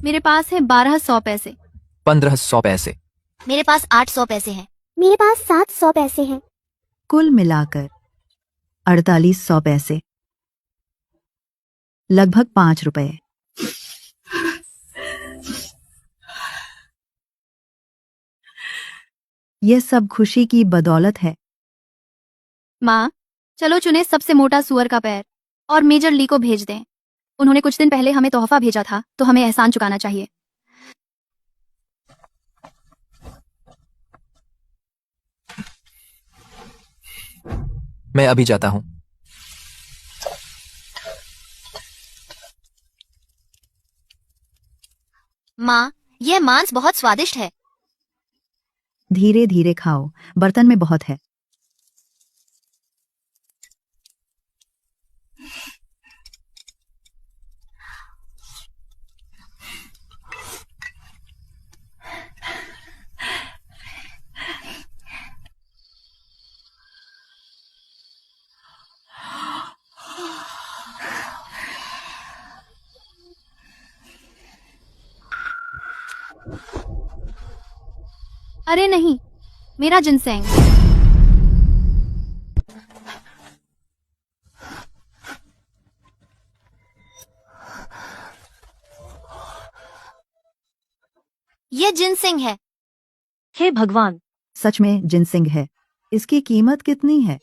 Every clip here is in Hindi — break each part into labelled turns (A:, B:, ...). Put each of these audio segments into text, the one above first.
A: मेरे पास है 1200 पैसे।
B: 1500 पैसे।
C: मेरे पास 800 पैसे हैं।
D: मेरे पास 700 पैसे हैं।
E: कुल मिलाकर 4800 पैसे, लगभग 5 रुपए। यह सब खुशी की बदौलत है।
A: माँ, चलो चुने सबसे मोटा सुअर का पैर और मेजर ली को भेज दें। उन्होंने कुछ दिन पहले हमें तोहफा भेजा था, तो हमें एहसान चुकाना चाहिए।
B: मैं अभी जाता हूँ।
C: माँ, यह मांस बहुत स्वादिष्ट है।
E: धीरे धीरे खाओ, बर्तन में बहुत है।
A: अरे नहीं, मेरा जिनसेंग।
C: यह जिनसिंग है।
F: हे भगवान,
E: सच में जिनसिंग है। इसकी कीमत कितनी है?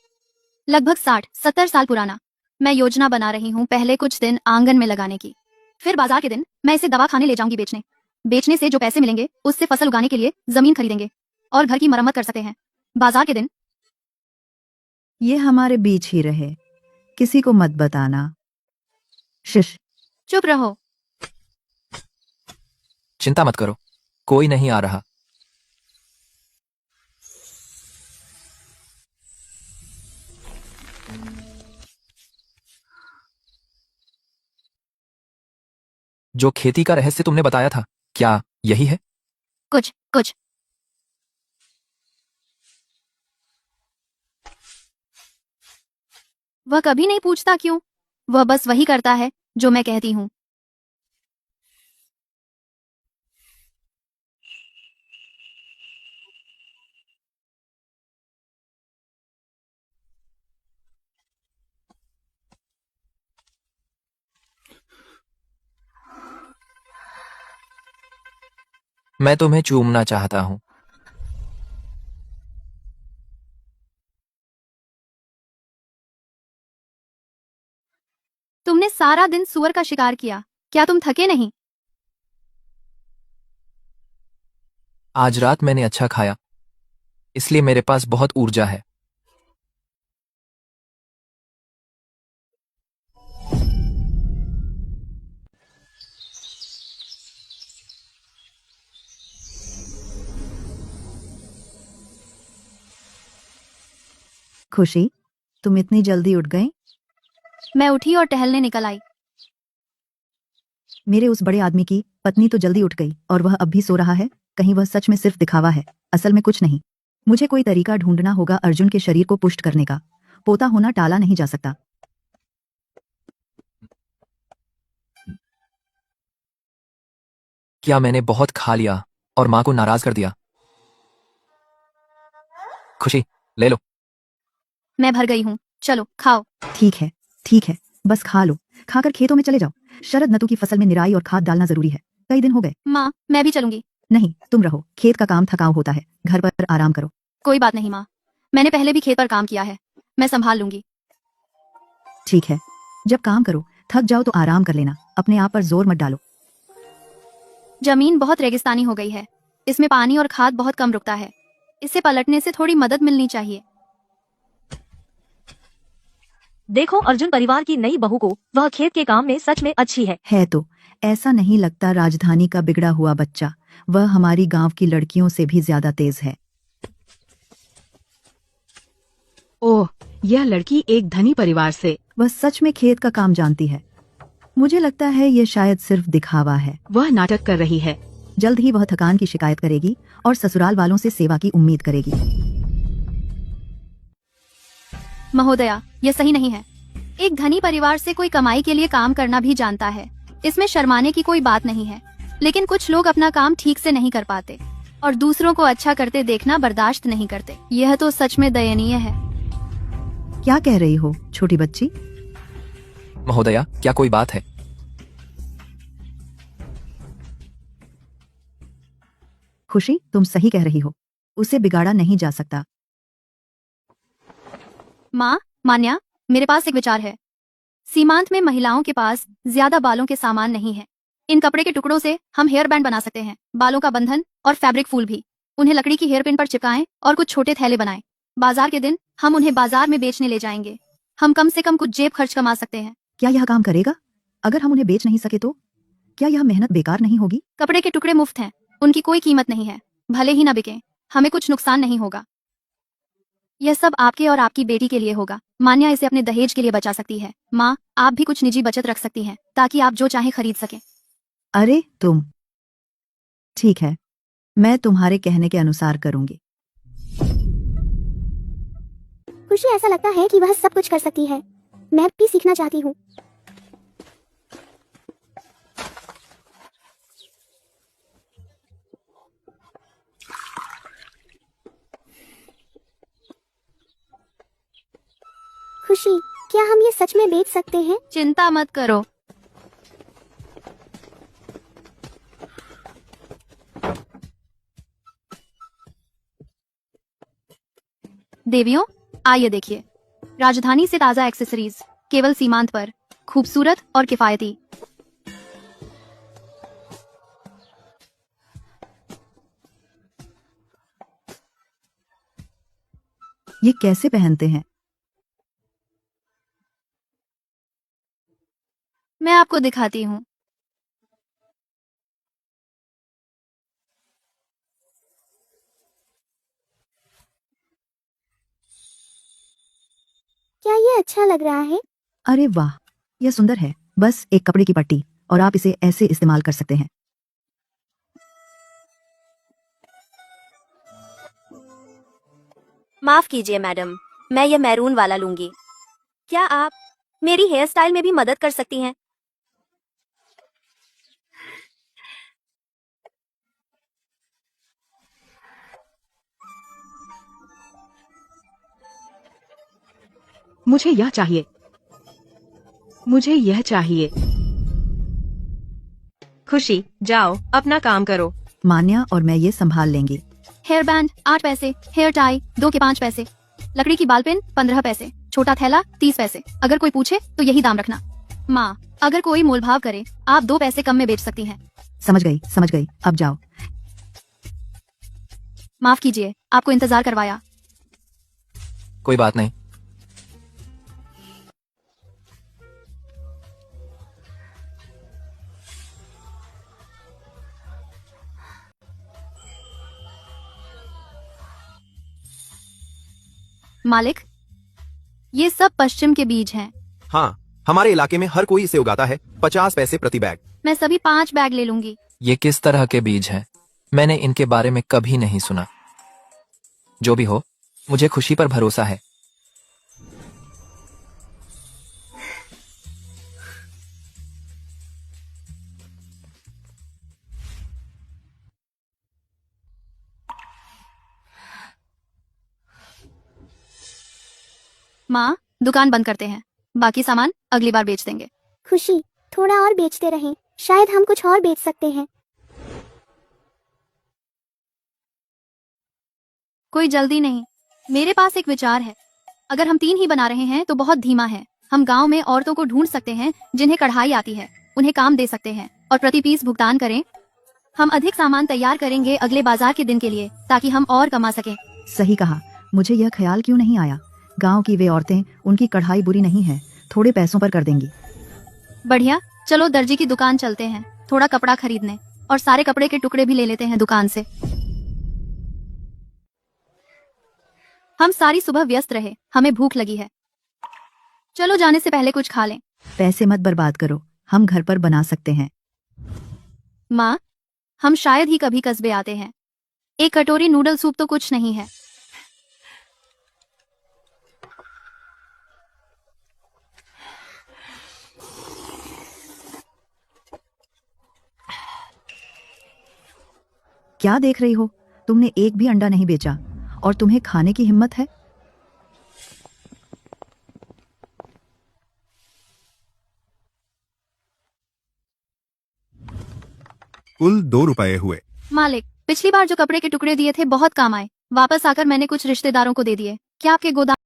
A: लगभग 60-70 साल पुराना। मैं योजना बना रही हूँ पहले कुछ दिन आंगन में लगाने की, फिर बाजार के दिन मैं इसे दवा खाने ले जाऊंगी बेचने। बेचने से जो पैसे मिलेंगे उससे फसल उगाने के लिए जमीन खरीदेंगे और घर की मरम्मत कर सकते हैं। बाजार के दिन
E: ये हमारे बीच ही रहे, किसी को मत बताना। शिश।
A: चुप रहो।
B: चिंता मत करो, कोई नहीं आ रहा। जो खेती का रहस्य तुमने बताया था, क्या यही है?
A: कुछ कुछ। वह कभी नहीं पूछता क्यों? वह बस वही करता है जो मैं कहती हूँ।
B: मैं तुम्हें चूमना चाहता हूँ।
A: तुमने सारा दिन सुअर का शिकार किया, क्या तुम थके नहीं?
B: आज रात मैंने अच्छा खाया, इसलिए मेरे पास बहुत ऊर्जा है।
E: खुशी, तुम इतनी जल्दी उठ गई?
A: मैं उठी और टहलने निकल आई।
E: मेरे उस बड़े आदमी की पत्नी तो जल्दी उठ गई और वह अब भी सो रहा है। कहीं वह सच में सिर्फ दिखावा है, असल में कुछ नहीं। मुझे कोई तरीका ढूंढना होगा अर्जुन के शरीर को पुष्ट करने का। पोता होना टाला नहीं जा सकता।
B: क्या मैंने बहुत खा लिया और माँ को नाराज कर दिया? खुशी, ले लो।
A: मैं भर गई हूँ, चलो खाओ।
E: ठीक है, बस खा लो। खाकर खेतों में चले जाओ। शरद ऋतु की फसल में निराई और खाद डालना जरूरी है। कई दिन हो गए।
A: माँ, मैं भी चलूंगी।
E: नहीं, तुम रहो। खेत का काम थकाऊ होता है, घर पर आराम करो।
A: कोई बात नहीं माँ, मैंने पहले भी खेत पर काम किया है, मैं संभाल लूंगी।
E: ठीक है, जब काम करो थक जाओ तो आराम कर लेना, अपने आप पर जोर मत डालो।
A: जमीन बहुत रेगिस्तानी हो गई है, इसमें पानी और खाद बहुत कम रुकता है। इसे पलटने से थोड़ी मदद मिलनी चाहिए।
F: देखो अर्जुन परिवार की नई बहू को, वह खेत के काम में सच में अच्छी है।
E: तो ऐसा नहीं लगता राजधानी का बिगड़ा हुआ बच्चा, वह हमारी गांव की लड़कियों से भी ज्यादा तेज है।
G: ओह, यह लड़की एक धनी परिवार से।
E: वह सच में खेत का काम जानती है। मुझे लगता है ये शायद सिर्फ दिखावा है।
G: वह नाटक कर रही है।
E: जल्द ही वह थकान की शिकायत करेगी और ससुराल वालों से सेवा की उम्मीद करेगी।
A: महोदया, यह सही नहीं है। एक धनी परिवार से कोई कमाई के लिए काम करना भी जानता है, इसमें शर्माने की कोई बात नहीं है। लेकिन कुछ लोग अपना काम ठीक से नहीं कर पाते और दूसरों को अच्छा करते देखना बर्दाश्त नहीं करते। यह तो सच में दयनीय है।
E: क्या कह रही हो छोटी बच्ची?
B: महोदया, क्या कोई बात है?
E: खुशी, तुम सही कह रही हो, उसे बिगाड़ा नहीं जा सकता।
A: माँ, मान्या, मेरे पास एक विचार है। सीमांत में महिलाओं के पास ज्यादा बालों के सामान नहीं है। इन कपड़े के टुकड़ों से हम हेयर बैंड बना सकते हैं, बालों का बंधन और फैब्रिक फूल भी। उन्हें लकड़ी की हेयर पिन पर चिपकाएं और कुछ छोटे थैले बनाएं। बाजार के दिन हम उन्हें बाजार में बेचने ले जाएंगे। हम कम से कम कुछ जेब खर्च कमा सकते हैं।
E: क्या यह काम करेगा? अगर हम उन्हें बेच नहीं सके तो क्या यह मेहनत बेकार नहीं होगी?
A: कपड़े के टुकड़े मुफ्त हैं, उनकी कोई कीमत नहीं है। भले ही ना बिके, हमें कुछ नुकसान नहीं होगा। यह सब आपके और आपकी बेटी के लिए होगा। मान्या इसे अपने दहेज के लिए बचा सकती है। माँ, आप भी कुछ निजी बचत रख सकती हैं ताकि आप जो चाहे खरीद सकें।
E: अरे तुम, ठीक है, मैं तुम्हारे कहने के अनुसार करूंगी।
D: खुशी, ऐसा लगता है कि वह सब कुछ कर सकती है। मैं भी सीखना चाहती हूँ। खुशी, क्या हम ये सच में बेच सकते हैं?
A: चिंता मत करो। देवियों, आइए देखिए, राजधानी से ताजा एक्सेसरीज केवल सीमांत पर, खूबसूरत और किफायती।
E: ये कैसे पहनते हैं?
A: मैं आपको दिखाती हूँ।
D: क्या ये अच्छा लग रहा है?
E: अरे वाह, यह सुंदर है। बस एक कपड़े की पट्टी और आप इसे ऐसे इस्तेमाल कर सकते हैं।
C: माफ कीजिए मैडम, मैं ये मैरून वाला लूंगी। क्या आप मेरी हेयर स्टाइल में भी मदद कर सकती हैं?
G: मुझे यह चाहिए। मुझे यह चाहिए। खुशी, जाओ अपना काम करो।
E: मान्या और मैं ये संभाल लेंगी।
A: हेयर बैंड 8 पैसे, हेयर टाई 2 के 5 पैसे, लकड़ी की बाल पेन 15 पैसे, छोटा थैला 30 पैसे। अगर कोई पूछे तो यही दाम रखना। माँ, अगर कोई मोलभाव करे, आप 2 पैसे कम में बेच सकती हैं।
E: समझ गई, अब जाओ।
A: माफ कीजिए, आपको इंतजार करवाया।
B: कोई बात नहीं।
A: मालिक, ये सब पश्चिम के बीज हैं।
H: हाँ, हमारे इलाके में हर कोई इसे उगाता है। 50 पैसे प्रति बैग।
A: मैं सभी 5 बैग ले लूंगी।
B: ये किस तरह के बीज हैं? मैंने इनके बारे में कभी नहीं सुना। जो भी हो, मुझे खुशी पर भरोसा है।
A: माँ, दुकान बंद करते हैं, बाकी सामान अगली बार बेच देंगे।
D: खुशी, थोड़ा और बेचते रहें, शायद हम कुछ और बेच सकते हैं।
A: कोई जल्दी नहीं, मेरे पास एक विचार है। अगर हम 3 ही बना रहे हैं तो बहुत धीमा है। हम गांव में औरतों को ढूंढ सकते हैं जिन्हें कढ़ाई आती है, उन्हें काम दे सकते हैं और प्रति पीस भुगतान करें। हम अधिक सामान तैयार करेंगे अगले बाजार के दिन के लिए, ताकि हम और कमा सकें।
E: सही कहा, मुझे यह ख्याल क्यों नहीं आया। गांव की वे औरतें, उनकी कढ़ाई बुरी नहीं है, थोड़े पैसों पर कर देंगी।
A: बढ़िया, चलो दर्जी की दुकान चलते हैं, थोड़ा कपड़ा खरीदने, और सारे कपड़े के टुकड़े भी ले लेते हैं दुकान से। हम सारी सुबह व्यस्त रहे, हमें भूख लगी है। चलो जाने से पहले कुछ खा लें।
E: पैसे मत बर्बाद करो, हम घर पर बना सकते हैं।
A: माँ, हम शायद ही कभी कस्बे आते हैं। एक कटोरी नूडल सूप तो कुछ नहीं है।
E: क्या देख रही हो? तुमने एक भी अंडा नहीं बेचा और तुम्हें खाने की हिम्मत है?
I: कुल 2 रुपए हुए।
A: मालिक, पिछली बार जो कपड़े के टुकड़े दिए थे बहुत काम आए। वापस आकर मैंने कुछ रिश्तेदारों को दे दिए। क्या आपके गोदाम